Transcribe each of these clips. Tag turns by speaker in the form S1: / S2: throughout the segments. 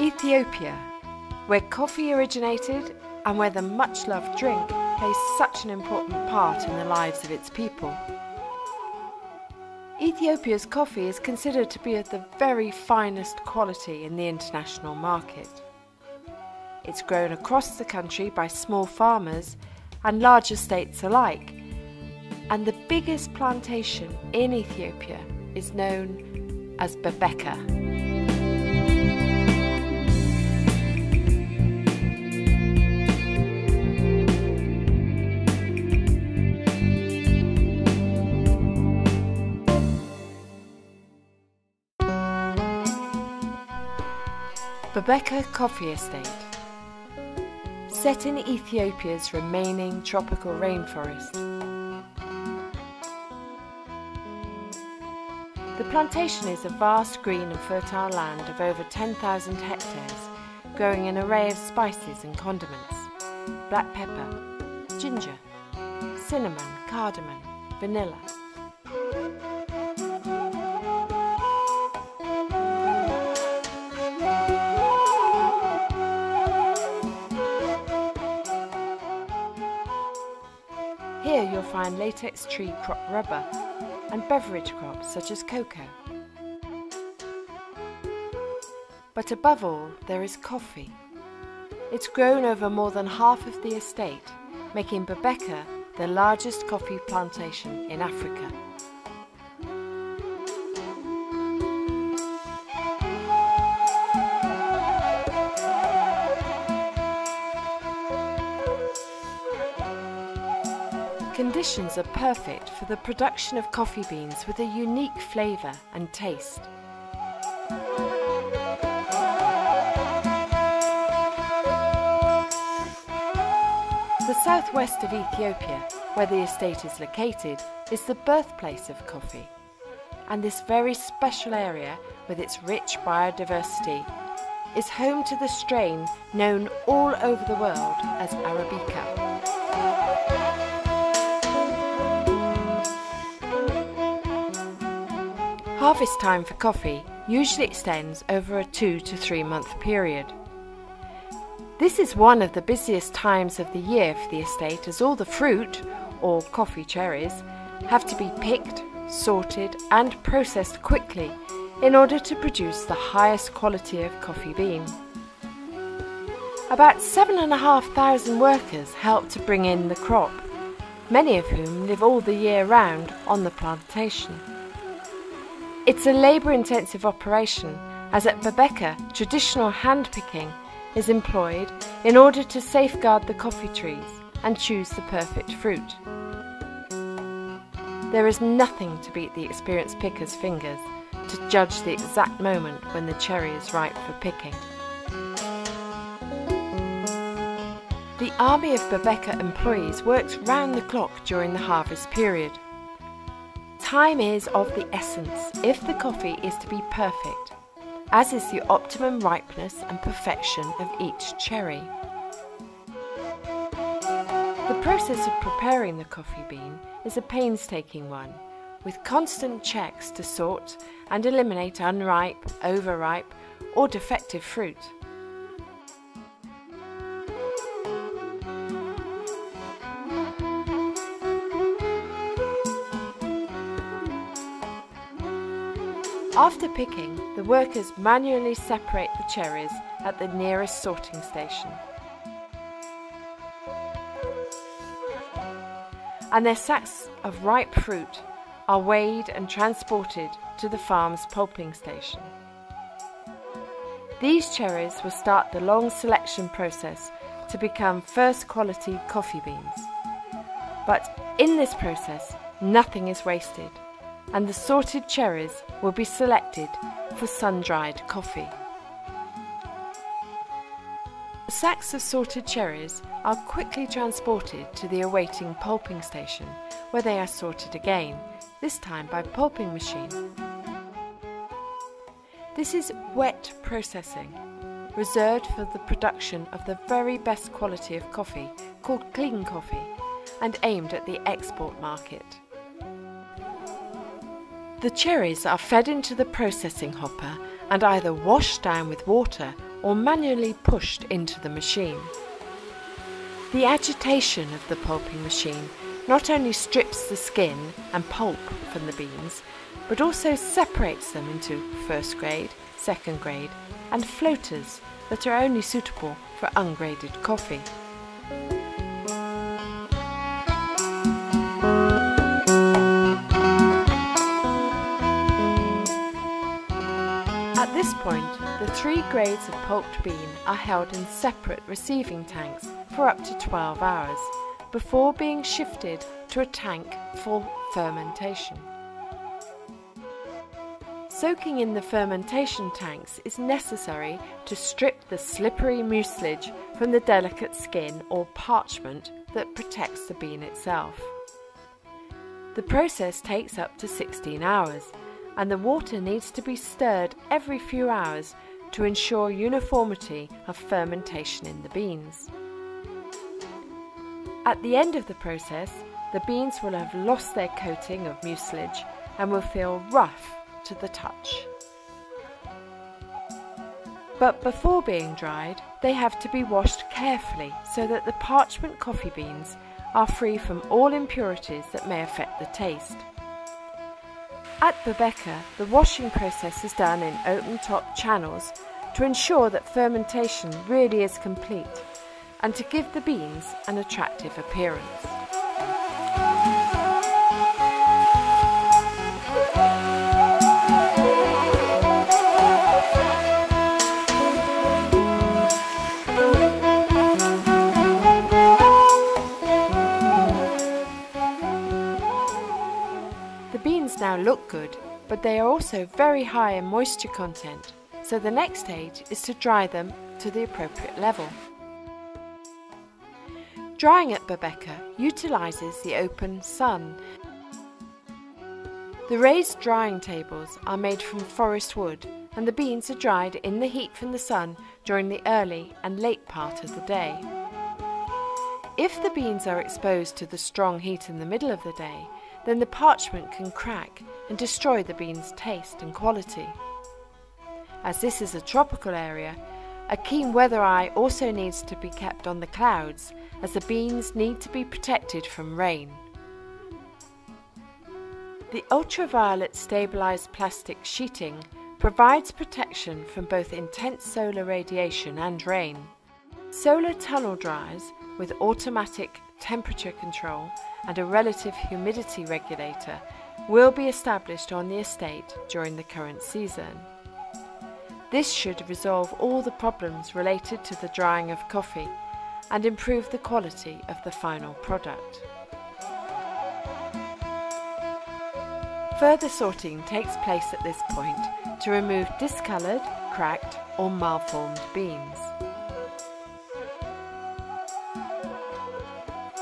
S1: Ethiopia, where coffee originated and where the much-loved drink plays such an important part in the lives of its people. Ethiopia's coffee is considered to be of the very finest quality in the international market. It's grown across the country by small farmers and large estates alike, and the biggest plantation in Ethiopia is known as Bebeka. Bebeka Coffee Estate. Set in Ethiopia's remaining tropical rainforest. The plantation is a vast green and fertile land of over 10,000 hectares, growing an array of spices and condiments: black pepper, ginger, cinnamon, cardamom, vanilla. Here you'll find latex tree crop rubber and beverage crops such as cocoa. But above all, there is coffee. It's grown over more than half of the estate, making Bebeka the largest coffee plantation in Africa. Conditions are perfect for the production of coffee beans with a unique flavour and taste. The southwest of Ethiopia, where the estate is located, is the birthplace of coffee. And this very special area, with its rich biodiversity, is home to the strain known all over the world as Arabica. Harvest time for coffee usually extends over a 2 to 3 month period. This is one of the busiest times of the year for the estate, as all the fruit, or coffee cherries, have to be picked, sorted and processed quickly in order to produce the highest quality of coffee bean. About 7,500 workers help to bring in the crop, many of whom live all the year round on the plantation. It's a labour-intensive operation, as at Bebeka, traditional hand-picking is employed in order to safeguard the coffee trees and choose the perfect fruit. There is nothing to beat the experienced picker's fingers to judge the exact moment when the cherry is ripe for picking. The army of Bebeka employees works round the clock during the harvest period. Time is of the essence if the coffee is to be perfect, as is the optimum ripeness and perfection of each cherry. The process of preparing the coffee bean is a painstaking one, with constant checks to sort and eliminate unripe, overripe or defective fruit. After picking, the workers manually separate the cherries at the nearest sorting station, and their sacks of ripe fruit are weighed and transported to the farm's pulping station. These cherries will start the long selection process to become first quality coffee beans. But in this process, nothing is wasted, and the sorted cherries will be selected for sun-dried coffee. Sacks of sorted cherries are quickly transported to the awaiting pulping station, where they are sorted again, this time by pulping machine. This is wet processing, reserved for the production of the very best quality of coffee, called clean coffee, and aimed at the export market. The cherries are fed into the processing hopper and either washed down with water or manually pushed into the machine. The agitation of the pulping machine not only strips the skin and pulp from the beans, but also separates them into first grade, second grade, and floaters that are only suitable for ungraded coffee. At this point, the 3 grades of pulped bean are held in separate receiving tanks for up to 12 hours, before being shifted to a tank for fermentation. Soaking in the fermentation tanks is necessary to strip the slippery mucilage from the delicate skin or parchment that protects the bean itself. The process takes up to 16 hours, and the water needs to be stirred every few hours to ensure uniformity of fermentation in the beans. At the end of the process, the beans will have lost their coating of mucilage and will feel rough to the touch. But before being dried, they have to be washed carefully so that the parchment coffee beans are free from all impurities that may affect the taste. At Bebeka, the washing process is done in open-top channels to ensure that fermentation really is complete and to give the beans an attractive appearance. The beans now look good, but they are also very high in moisture content, so the next stage is to dry them to the appropriate level. Drying at Bebeka utilises the open sun. The raised drying tables are made from forest wood, and the beans are dried in the heat from the sun during the early and late part of the day. If the beans are exposed to the strong heat in the middle of the day, then the parchment can crack and destroy the bean's taste and quality. As this is a tropical area, a keen weather eye also needs to be kept on the clouds, as the beans need to be protected from rain. The ultraviolet stabilised plastic sheeting provides protection from both intense solar radiation and rain. Solar tunnel dryers with automatic temperature control and a relative humidity regulator will be established on the estate during the current season. This should resolve all the problems related to the drying of coffee and improve the quality of the final product. Further sorting takes place at this point to remove discoloured, cracked or malformed beans.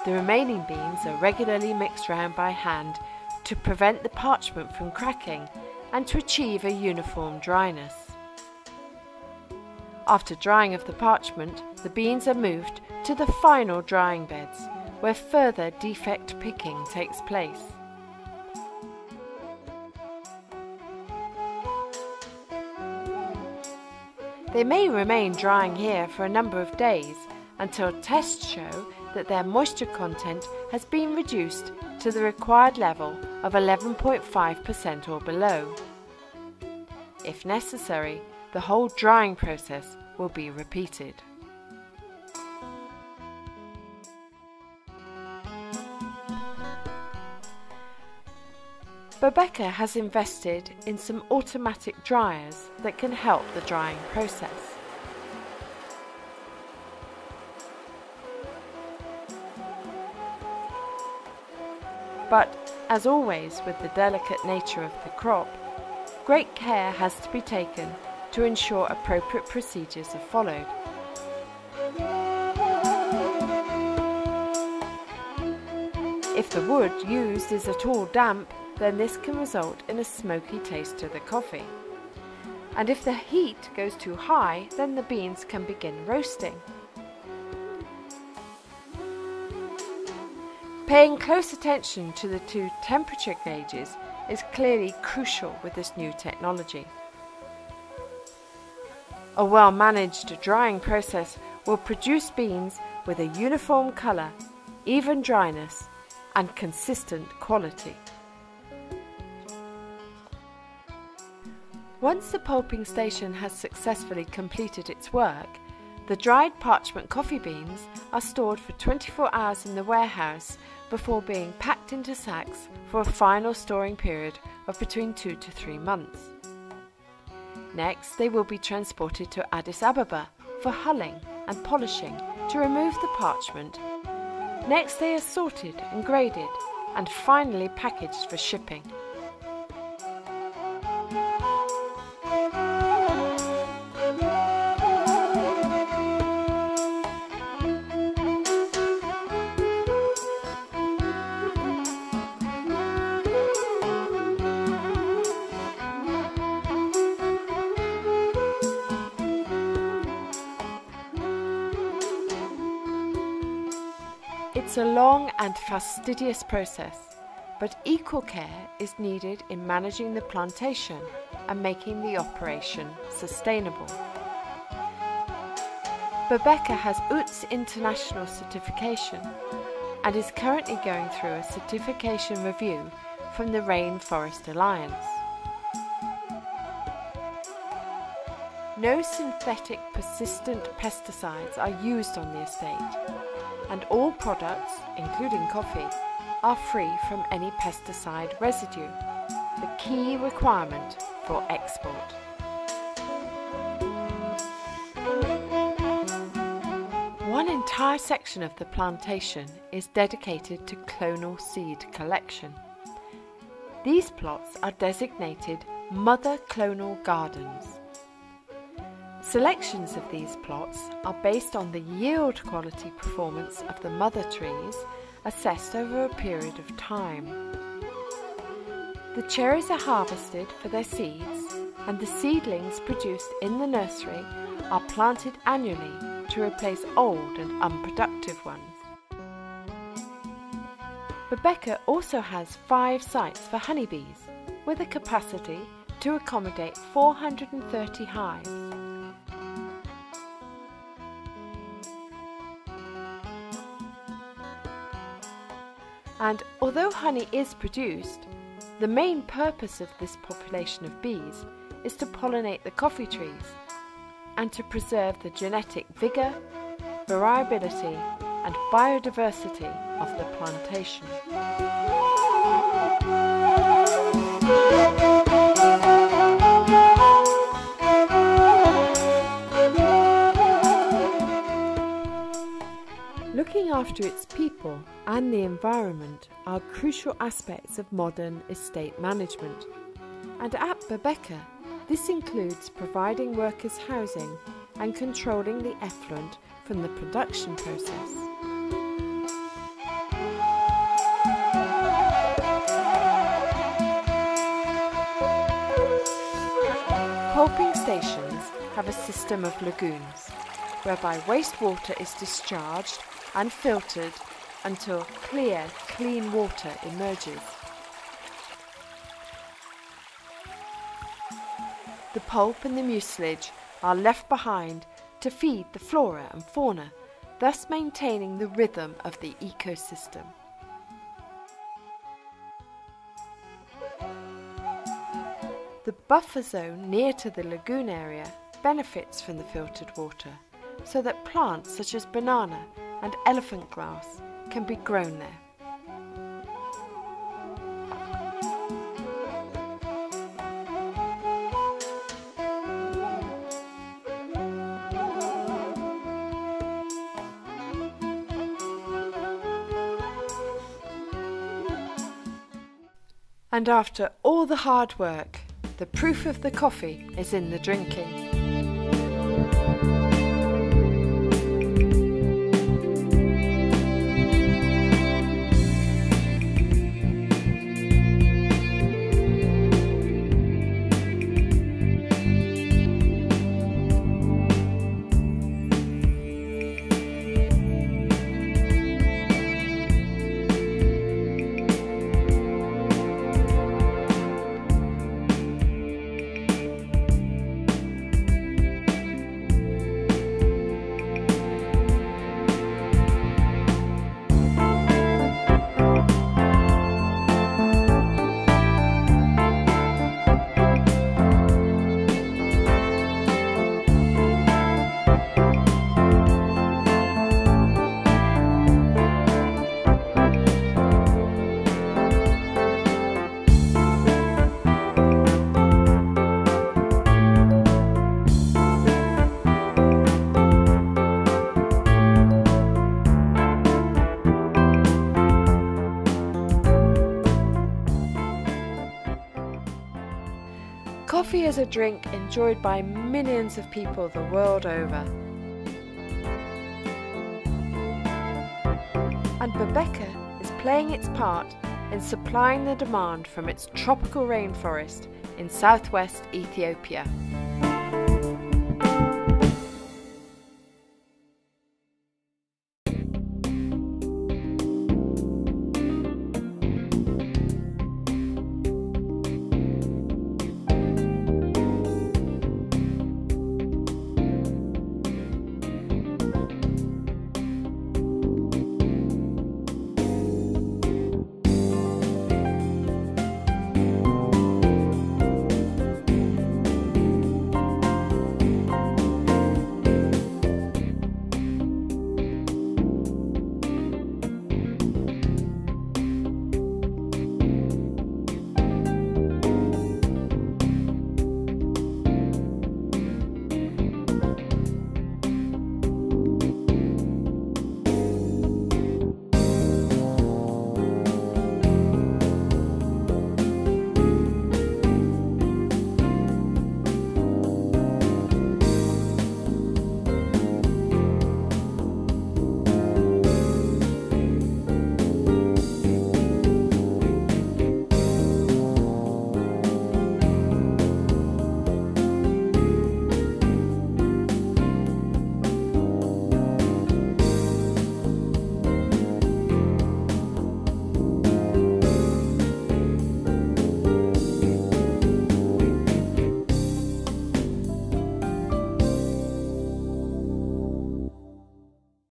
S1: The remaining beans are regularly mixed round by hand to prevent the parchment from cracking and to achieve a uniform dryness. After drying of the parchment, the beans are moved to the final drying beds, where further defect picking takes place. They may remain drying here for a number of days until tests show that their moisture content has been reduced to the required level of 11.5% or below. If necessary, the whole drying process will be repeated. Bebeka has invested in some automatic dryers that can help the drying process. But, as always with the delicate nature of the crop, great care has to be taken to ensure appropriate procedures are followed. If the wood used is at all damp, then this can result in a smoky taste to the coffee. And if the heat goes too high, then the beans can begin roasting. Paying close attention to the 2 temperature gauges is clearly crucial with this new technology. A well-managed drying process will produce beans with a uniform colour, even dryness, and consistent quality. Once the pulping station has successfully completed its work, the dried parchment coffee beans are stored for 24 hours in the warehouse before being packed into sacks for a final storing period of between 2 to 3 months. Next, they will be transported to Addis Ababa for hulling and polishing to remove the parchment. Next, they are sorted and graded and finally packaged for shipping. It's a long and fastidious process, but equal care is needed in managing the plantation and making the operation sustainable. Bebeka has UTZ International certification and is currently going through a certification review from the Rainforest Alliance. No synthetic persistent pesticides are used on the estate, and all products, including coffee, are free from any pesticide residue, the key requirement for export. One entire section of the plantation is dedicated to clonal seed collection. These plots are designated Mother Clonal Gardens. Selections of these plots are based on the yield quality performance of the mother trees assessed over a period of time. The cherries are harvested for their seeds, and the seedlings produced in the nursery are planted annually to replace old and unproductive ones. Bebeka also has 5 sites for honeybees, with a capacity to accommodate 430 hives. And although honey is produced, the main purpose of this population of bees is to pollinate the coffee trees and to preserve the genetic vigour, variability and biodiversity of the plantation. Looking after its people and the environment are crucial aspects of modern estate management, and at Bebeka, this includes providing workers housing and controlling the effluent from the production process. Pulping stations have a system of lagoons, whereby wastewater is discharged and filtered until clear, clean water emerges. The pulp and the mucilage are left behind to feed the flora and fauna, thus maintaining the rhythm of the ecosystem. The buffer zone near to the lagoon area benefits from the filtered water, so that plants such as banana and elephant grass can be grown there. And after all the hard work, the proof of the coffee is in the drinking. Coffee is a drink enjoyed by millions of people the world over. And Bebeka is playing its part in supplying the demand from its tropical rainforest in southwest Ethiopia.